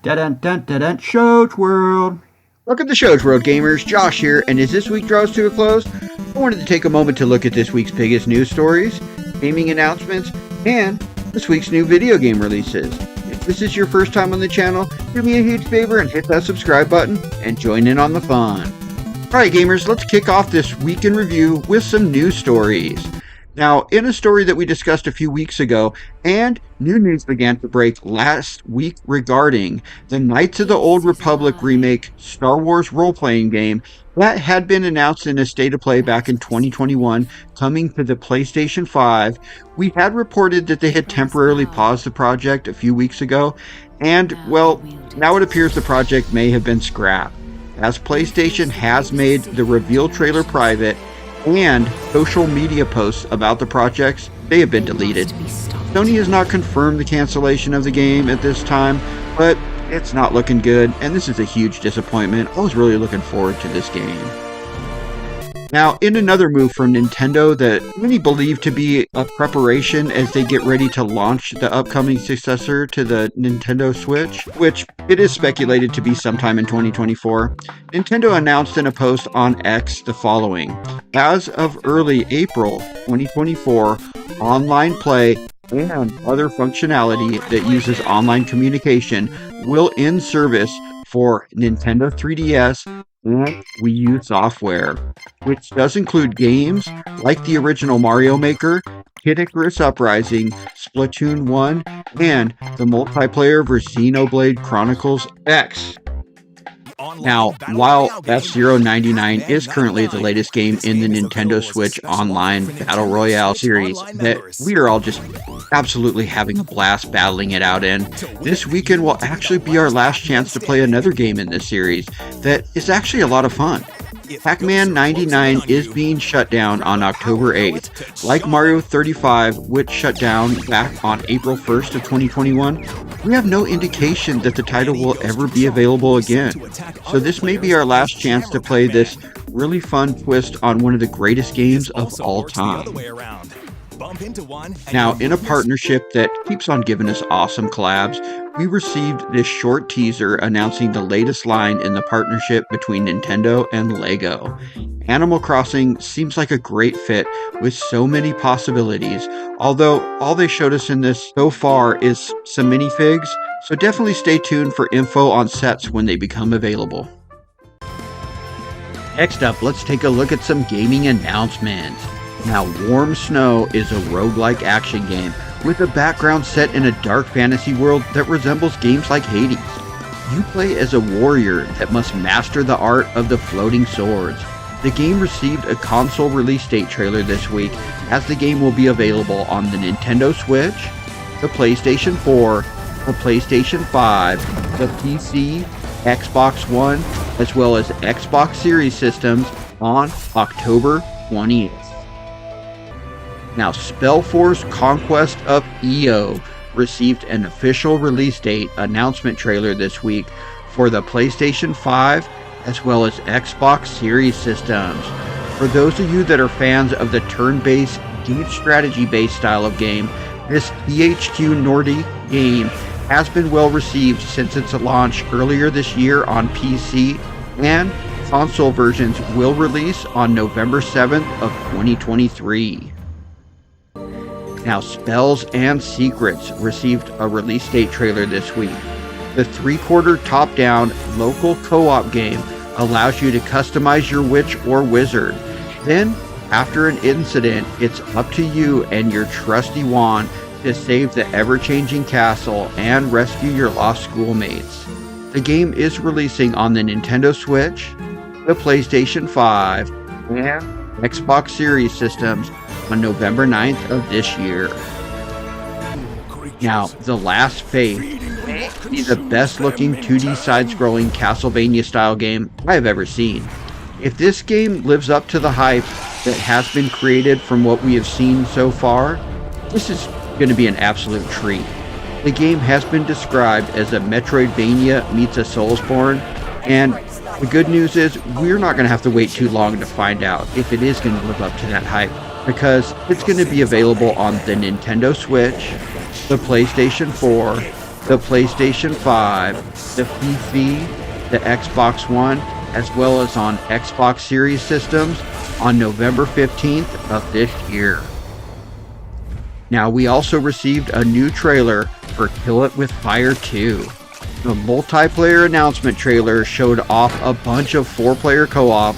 Dun-dun-dun-dun-dun, Show's World. Welcome to Show's World, gamers. Josh here, and as this week draws to a close, I wanted to take a moment to look at this week's biggest news stories, gaming announcements, and this week's new video game releases. If this is your first time on the channel, do me a huge favor and hit that subscribe button and join in on the fun. Alright gamers, let's kick off this week in review with some news stories. Now, in a story that we discussed a few weeks ago, and new news began to break last week regarding the Knights of the Old Republic remake Star Wars role-playing game that had been announced in a state of play back in 2021, coming to the PlayStation 5. We had reported that they had temporarily paused the project a few weeks ago, and, well, now it appears the project may have been scrapped, as PlayStation has made the reveal trailer private, and social media posts about the projects, they have been deleted. Sony has not confirmed the cancellation of the game at this time, but it's not looking good, and this is a huge disappointment. I was really looking forward to this game. Now, in another move from Nintendo that many believe to be a preparation as they get ready to launch the upcoming successor to the Nintendo Switch, which it is speculated to be sometime in 2024, Nintendo announced in a post on X the following: as of early April 2024, online play and other functionality that uses online communication will end service for Nintendo 3DS and Wii U software, which does include games like the original Mario Maker, Kid Icarus Uprising, Splatoon 1, and the multiplayer for Xenoblade Chronicles X. Now, while F-Zero 99 is currently the latest game in the Nintendo Switch Online Battle Royale series that we are all just absolutely having a blast battling it out in, this weekend will actually be our last chance to play another game in this series that is actually a lot of fun. Pac-Man 99 is being shut down on October 8th. Like Mario 35, which shut down back on April 1st of 2021, we have no indication that the title will ever be available again. So this may be our last chance to play this really fun twist on one of the greatest games of all time. Now, in a partnership that keeps on giving us awesome collabs, we received this short teaser announcing the latest line in the partnership between Nintendo and LEGO. Animal Crossing seems like a great fit with so many possibilities, although all they showed us in this so far is some minifigs, so definitely stay tuned for info on sets when they become available. Next up, let's take a look at some gaming announcements. Now, Warm Snow is a roguelike action game with a background set in a dark fantasy world that resembles games like Hades. You play as a warrior that must master the art of the floating swords. The game received a console release date trailer this week, as the game will be available on the Nintendo Switch, the PlayStation 4, the PlayStation 5, the PC, Xbox One, as well as Xbox Series systems on October 20th. Now, Spellforce Conquest of Io received an official release date announcement trailer this week for the PlayStation 5 as well as Xbox Series systems. For those of you that are fans of the turn-based, deep strategy-based style of game, this THQ Nordic game has been well received since its launch earlier this year on PC, and console versions will release on November 7th of 2023. Now, Spells and Secrets received a release date trailer this week. The 3-quarter top-down local co-op game allows you to customize your witch or wizard. Then, after an incident, it's up to you and your trusty wand to save the ever-changing castle and rescue your lost schoolmates. The game is releasing on the Nintendo Switch, the PlayStation 5, and Xbox Series systems on November 9th of this year. Now, The Last Faith may be the best looking 2D side-scrolling Castlevania-style game I have ever seen. If this game lives up to the hype that has been created from what we have seen so far, this is going to be an absolute treat. The game has been described as a Metroidvania meets a Soulsborne, and the good news is we're not going to have to wait too long to find out if it is going to live up to that hype, because it's going to be available on the Nintendo Switch, the PlayStation 4, the PlayStation 5, the PC, the Xbox One, as well as on Xbox Series systems on November 15th of this year. Now, we also received a new trailer for Kill It With Fire 2. The multiplayer announcement trailer showed off a bunch of 4-player co-op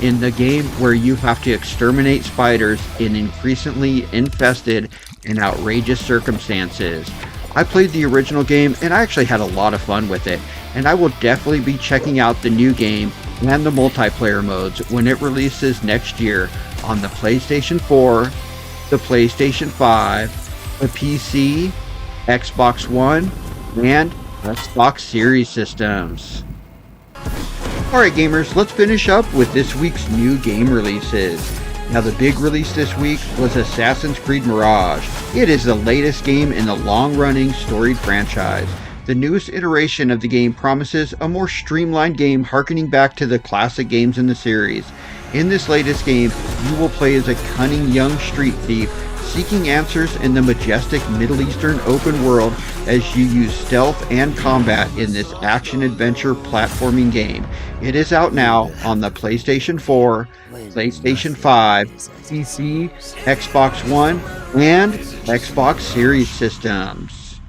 in the game where you have to exterminate spiders in increasingly infested and outrageous circumstances. I played the original game and I actually had a lot of fun with it, and I will definitely be checking out the new game and the multiplayer modes when it releases next year on the PlayStation 4, the PlayStation 5, the PC, Xbox One, and Xbox Series systems. Alright gamers, let's finish up with this week's new game releases. Now, the big release this week was Assassin's Creed Mirage. It is the latest game in the long-running storied franchise. The newest iteration of the game promises a more streamlined game harkening back to the classic games in the series. In this latest game, you will play as a cunning young street thief seeking answers in the majestic Middle Eastern open world as you use stealth and combat in this action-adventure platforming game. It is out now on the PlayStation 4, PlayStation 5, PC, Xbox One, and Xbox Series systems.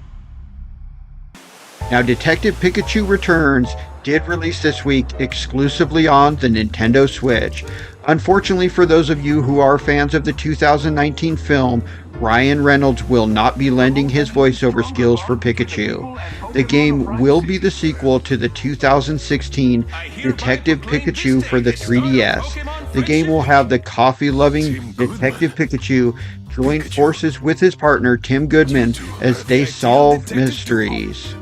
Now, Detective Pikachu Returns did release this week exclusively on the Nintendo Switch. Unfortunately for those of you who are fans of the 2019 film, Ryan Reynolds will not be lending his voiceover skills for Pikachu. The game will be the sequel to the 2016 Detective Pikachu for the 3DS. The game will have the coffee-loving Detective Pikachu join forces with his partner Tim Goodman as they solve mysteries.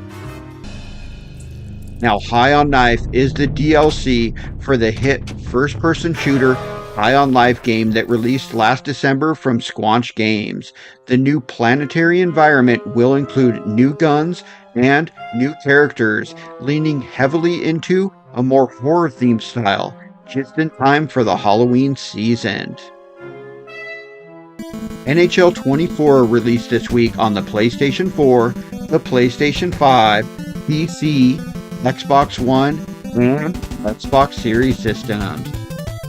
Now, High on Life is the DLC for the hit first-person shooter High on Life game that released last December from Squanch Games. The new planetary environment will include new guns and new characters, leaning heavily into a more horror-themed style, just in time for the Halloween season. NHL 24 released this week on the PlayStation 4, the PlayStation 5, PC, Xbox One, and Xbox Series systems.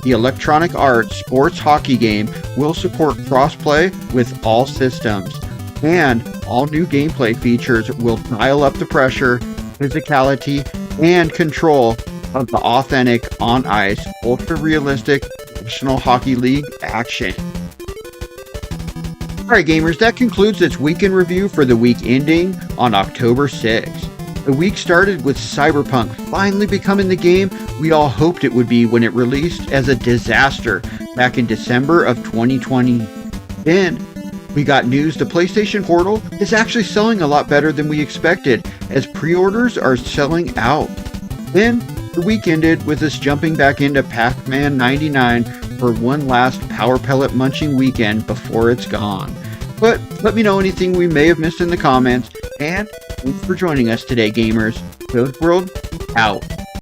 The Electronic Arts sports hockey game will support crossplay with all systems, and all new gameplay features will dial up the pressure, physicality, and control of the authentic on-ice, ultra-realistic National Hockey League action. Alright gamers, that concludes this weekend review for the week ending on October 6th. The week started with Cyberpunk finally becoming the game we all hoped it would be when it released as a disaster back in December of 2020. Then, we got news the PlayStation Portal is actually selling a lot better than we expected, as pre-orders are selling out. Then, the week ended with us jumping back into Pac-Man 99 for one last Power Pellet munching weekend before it's gone. But let me know anything we may have missed in the comments, and thanks for joining us today, gamers. Ghost World, out.